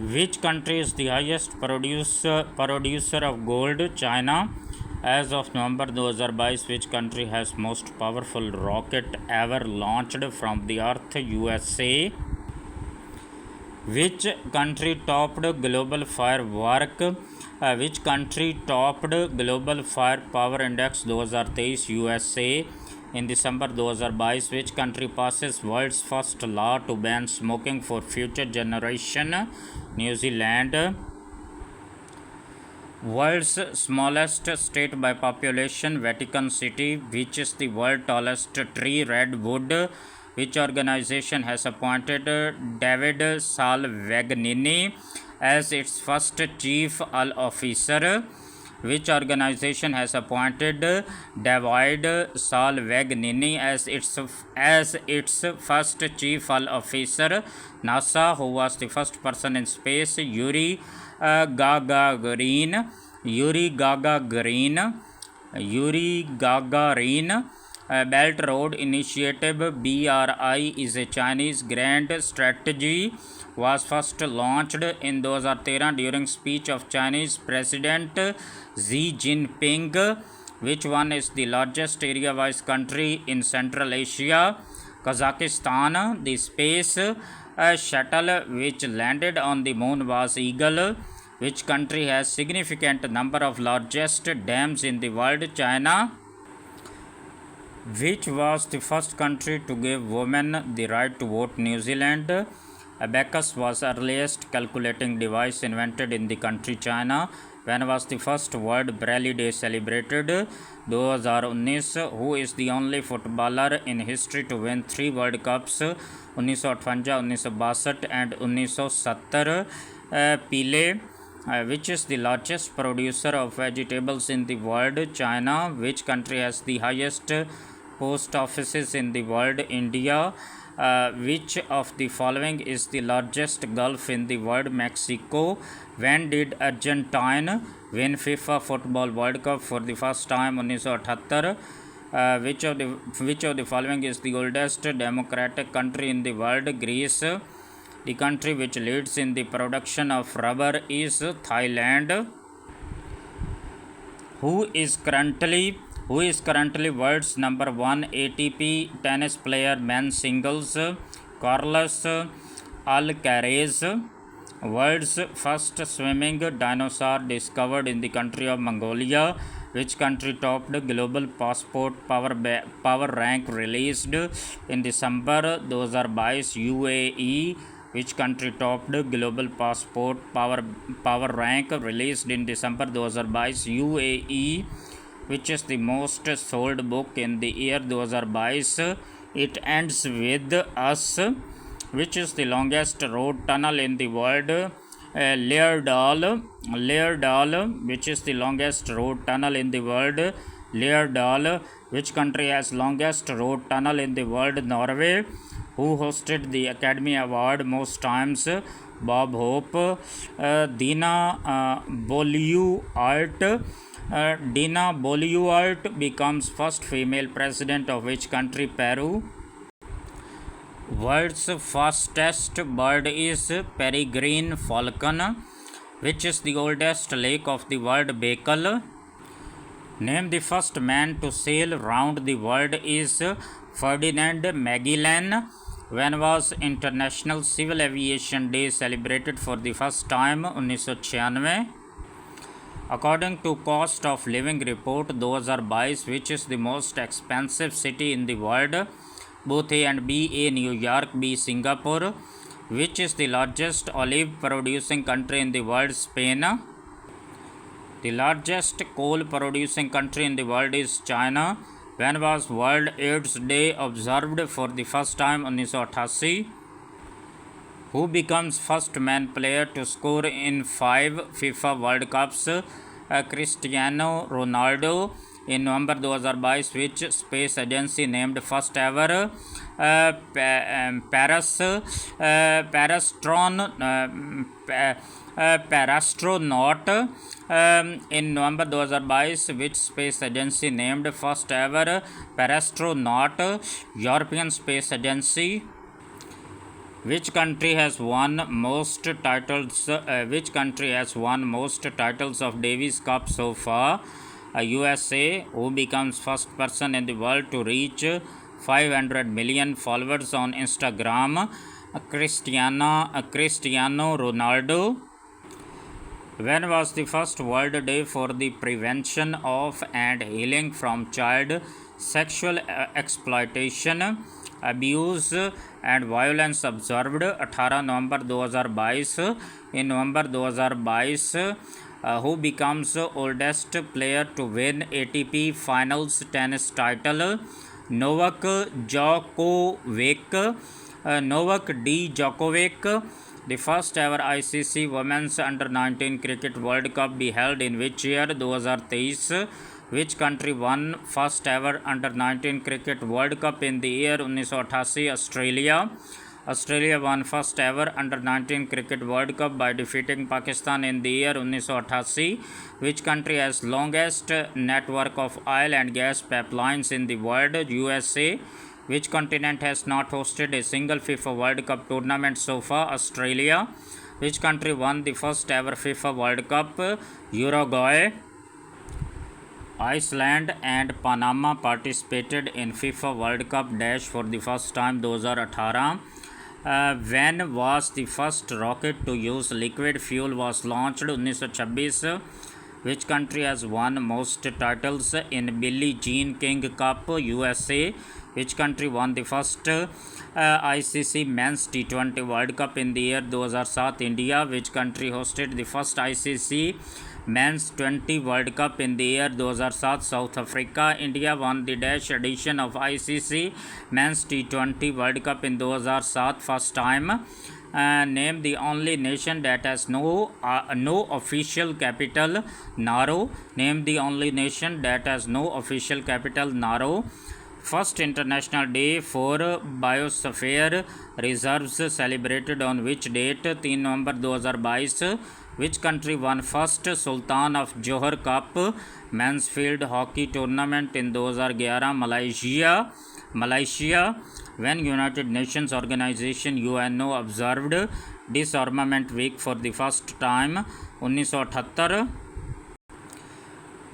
Which country is the highest producer of gold? China. As of November 2022, which country has most powerful rocket ever launched from the Earth? USA. Which country topped global firework? Which country topped global firepower index 2023? USA. In December 2022, which country passes world's first law to ban smoking for future generation? New Zealand. World's smallest state by population, Vatican City. Which is the world's tallest tree? Redwood. Which organization has appointed David Salvagnini as its first chief officer? Which organization has appointed David Salvagnini as its first chief officer? NASA. Who was the first person in space? Yuri Gagarin. Belt Road Initiative BRI is a Chinese grand strategy was first launched in 2013 during speech of Chinese President Xi Jinping. Which one is the largest area-wise country in Central Asia? Kazakhstan. The space shuttle which landed on the moon was Eagle. Which country has significant number of largest dams in the world? China. Which was the first country to give women the right to vote? New Zealand. Abacus was the earliest calculating device invented in the country China. When was the first World Braille Day celebrated? 2019. Who is the only footballer in history to win 3 World Cups? 1958, 1962 and 1970. Pele. Which is the largest producer of vegetables in the world? China. Which country has the highest post offices in the world? India. Which of the following is the largest Gulf in the world? Mexico. When did Argentina win FIFA Football World Cup for the first time? 1978. Which of the following is the oldest democratic country in the world? Greece. The country which leads in the production of rubber is Thailand. Who is currently world's number 1 ATP tennis player men's singles? Carlos Alcaraz. World's first swimming dinosaur discovered in the country of Mongolia. Which country topped global passport power rank released in December 2022? UAE. Which country topped global passport power rank released in December 2022? UAE. Which is the most sold book in the year 2022? It Ends With Us. Which is the longest road tunnel in the world? Leerdal. Which is the longest road tunnel in the world? Leerdal. Which country has longest road tunnel in the world? Norway. Who hosted the Academy Award most times? Bob Hope. Dina Boluart becomes first female president of which country? Peru. World's fastest bird is peregrine falcon. Which is the oldest lake of the world? Baikal. Name the first man to sail round the world. Is Ferdinand Magellan. When was International Civil Aviation Day celebrated for the first time? 1996. According to Cost of Living Report 2022, which is the most expensive city in the world? Both A and B. A. New York. B. Singapore. Which is the largest olive producing country in the world? Spain. The largest coal producing country in the world is China. When was World AIDS Day observed for the first time? 1988. Who becomes first man player to score in 5 FIFA World Cups? Cristiano Ronaldo. In November 2022, which space agency named first ever Parastronaut? In November 2022, which space agency named first ever Parastronaut? European Space Agency. Which country has won most titles? Which country has won most titles of Davis Cup so far? USA, who becomes first person in the world to reach 500 million followers on Instagram. Cristiano Ronaldo. When was the first World Day for the Prevention of and Healing from Child Sexual Exploitation, Abuse and Violence observed? 18 November 2022. In November 2022, who becomes oldest player to win ATP Finals tennis title? Novak Djokovic. Novak Djokovic. The first ever ICC Women's Under-19 Cricket World Cup be held in which year? 2023. Which country won first ever Under-19 Cricket World Cup in the year 1988? Australia. Australia won first ever Under-19 Cricket World Cup by defeating Pakistan in the year 1988. Which country has longest network of oil and gas pipelines in the world? USA. Which continent has not hosted a single FIFA World Cup tournament so far? Australia. Which country won the first ever FIFA World Cup? Uruguay. Iceland and Panama participated in FIFA World Cup dash for the first time 2018. When was the first rocket to use liquid fuel was launched? 1926. Which country has won most titles in Billie Jean King Cup? USA. Which country won the first ICC Men's T20 World Cup in the year 2007? India. Which country hosted the first ICC Men's 20 World Cup in the year 2007? South Africa. India won the dash edition of ICC Men's T20 World Cup in 2007 first time. Name the only nation that has no official capital. Nauru. Name the only nation that has no official capital. Nauru. First International Day for Biosphere Reserves celebrated on which date? 3 November 2022. Which country won first Sultan of Johor Cup men's field hockey tournament in 2011? Malaysia. When United Nations Organization UNO observed Disarmament Week for the first time? 1978.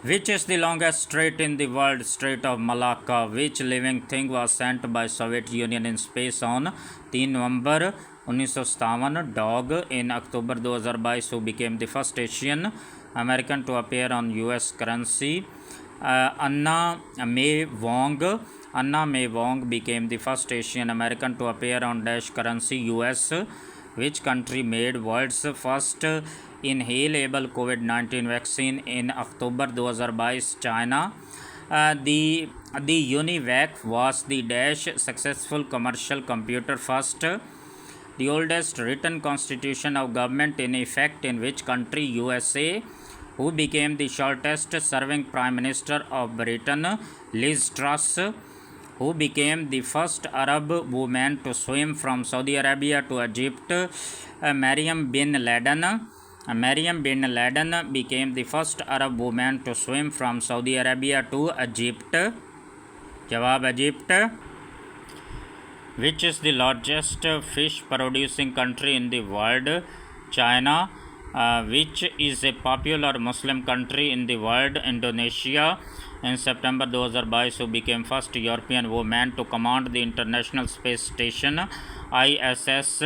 Which is the longest strait in the world? Strait of Malacca. Which living thing was sent by Soviet Union in space on 3 November 1957? Dog. In October 2022, who became the first Asian American to appear on US currency? Anna May Wong. Anna May Wong became the first Asian American to appear on dash currency US. Which country made world's first inhalable COVID-19 vaccine in October 2022? China. The UNIVAC was the dash successful commercial computer first. The oldest written constitution of government in effect in which country? USA. Who became the shortest serving Prime Minister of Britain? Liz Truss. Who became the first Arab woman to swim from Saudi Arabia to Egypt? Maryam bin Laden. Maryam bin Laden became the first Arab woman to swim from Saudi Arabia to Egypt. Jawab Egypt. Which is the largest fish producing country in the world? China. Which is a popular Muslim country in the world? Indonesia. In September 2022, who became first European woman to command the International Space Station ISS?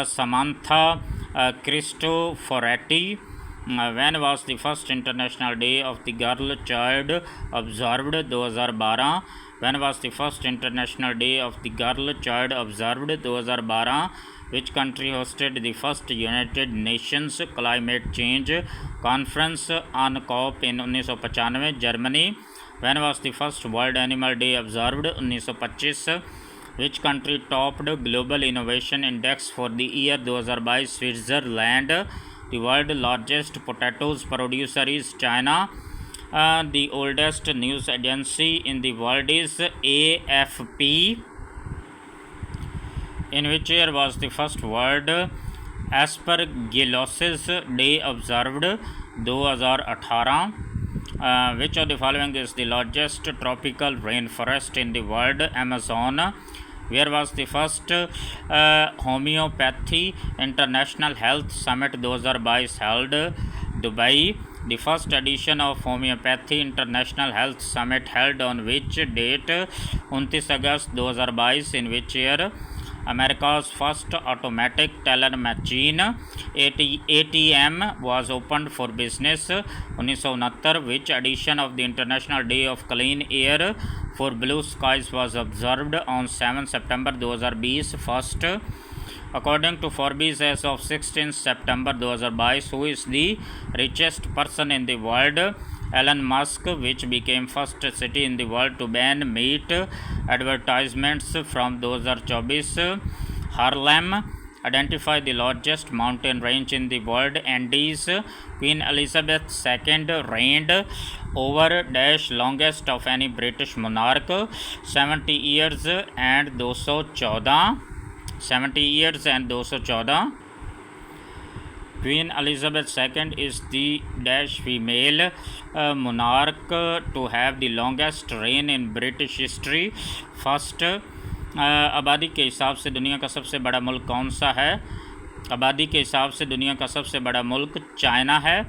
Samantha Cristoforetti. When was the first International Day of the Girl Child observed? 2012. When was the first International Day of the Girl Child observed? 2012. Which country hosted the first United Nations Climate Change Conference on COP in 1995? Germany. When was the first World Animal Day observed? 1925. Which country topped Global Innovation Index for the year 2022? Switzerland. The world's largest potatoes producer is China. The oldest news agency in the world is AFP. In which year was the first World Aspergillosis Day observed? 2018. Which of the following is the largest tropical rainforest in the world? Amazon. Where was the first homeopathy international health summit 2022 held? Dubai. The first edition of homeopathy international health summit held on which date? 29 August 2022. In which year? America's first automatic teller machine ATM was opened for business 1969. Which edition of the International Day of Clean Air for Blue Skies was observed on 7 September 2020? First. According to Forbes, as of 16 September 2022, who is the richest person in the world? Elon Musk. Which became first city in the world to ban meat advertisements from 2024? Harlem. Identify the largest mountain range in the world. Andes. Queen Elizabeth II reigned over dash longest of any British monarch, 70 years and 214. 70 years and 214. Queen Elizabeth II is the dash female monarch to have the longest reign in British history. First. आबादी के हिसाब से दुनिया का सबसे बड़ा मुल्क कौन सा है? आबादी के हिसाब से दुनिया का सबसे बड़ा मुल्क चाइना है.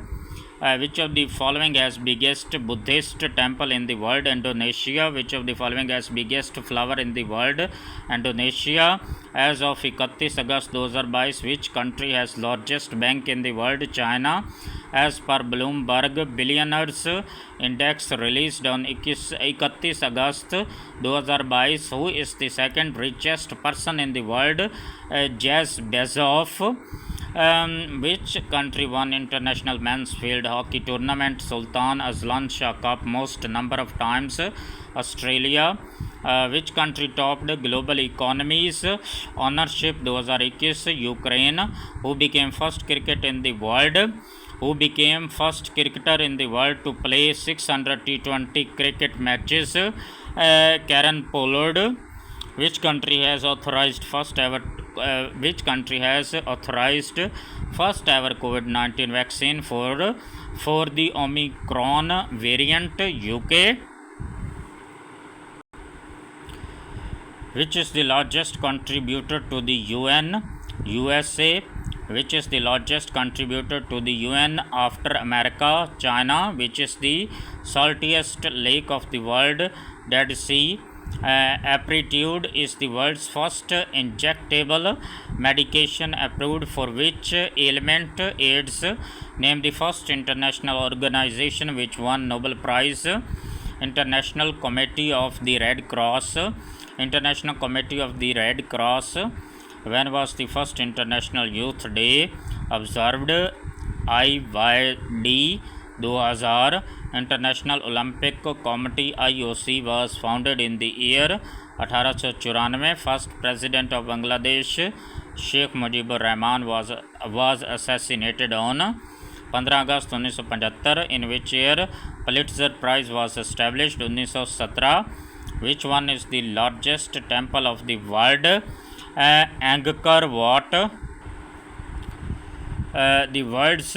Which of the following has biggest Buddhist temple in the world? Indonesia. Which of the following has biggest flower in the world? Indonesia. As of 31 August 2022, which country has largest bank in the world? China. As per Bloomberg Billionaires Index released on 31 August 2022, who is the second richest person in the world? Jeff Bezos. Which country won international men's field hockey tournament Sultan Azlan Shah Cup most number of times? Australia. Which country topped global economies ownership 2021? Ukraine. Who became first cricketer in the world? Who became first cricketer in the world to play 600 T20 cricket matches? Karen Pollard. Which country has authorized first ever COVID-19 vaccine for the Omicron variant? UK. Which is the largest contributor to the UN? USA. Which is the largest contributor to the UN after America? China. Which is the saltiest lake of the world? Dead Sea. Apretude is the world's first injectable medication approved for which ailment? AIDS. Name the first international organization which won Nobel Prize. International Committee of the Red Cross. International Committee of the Red Cross. When was the first International Youth Day observed? IYD 2000. International Olympic Committee IOC was founded in the year 1894. First President of Bangladesh Sheikh Mujibur Rahman was assassinated on 15 August 1975. In which year Pulitzer Prize was established? 1917. Which one is the largest temple of the world? Angkor Wat. The world's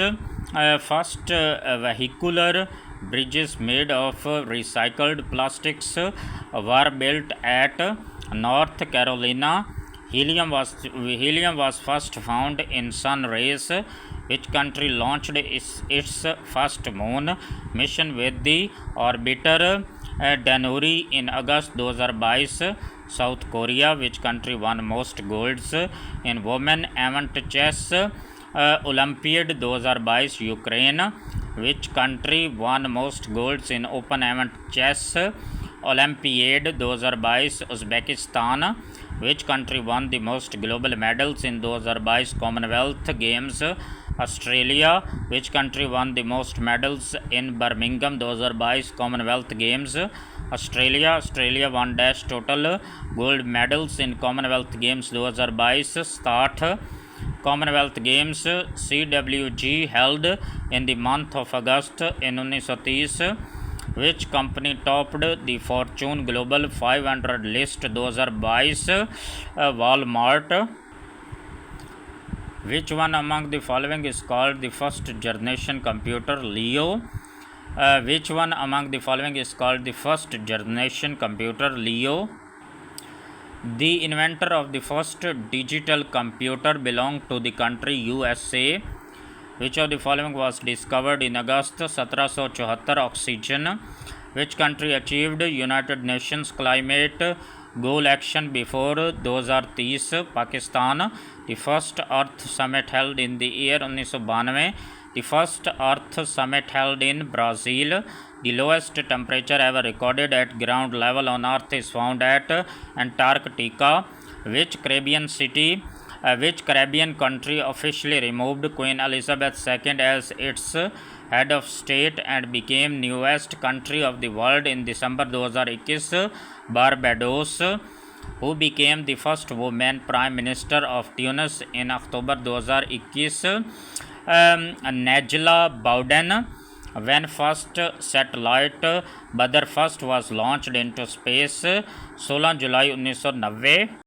first vehicular bridges made of recycled plastics were built at North Carolina. Helium was first found in sun rays. Which country launched its first moon mission with the orbiter Danuri in August 2022? South Korea. Which country won most golds in women event chess Olympiad 2022? Ukraine. Which country won most golds in open event chess Olympiad 2022? Uzbekistan. Which country won the most global medals in 2022 Commonwealth Games? Australia. Which country won the most medals in Birmingham 2022 Commonwealth Games? Australia won dash total gold medals in Commonwealth Games 2022. Start. Commonwealth Games CWG held in the month of August in 1930. Which company topped the Fortune Global 500 list 2022? Walmart. Which one among the following is called the first generation computer? Leo. Which one among the following is called the first generation computer? Leo. The inventor of the first digital computer belonged to the country USA. Which of the following was discovered in August 1774? Oxygen. Which country achieved United Nations climate goal action before 2030? Pakistan. The first Earth Summit held in the year 1992. The first Earth Summit held in Brazil. The lowest temperature ever recorded at ground level on Earth is found at Antarctica. Which Caribbean country officially removed Queen Elizabeth II as its head of state and became newest country of the world in December 2021? Barbados. Who became the first woman Prime Minister of Tunis in October 2021? Najla Bowden. When first satellite Badr 1 was launched into space? 16 July 1990.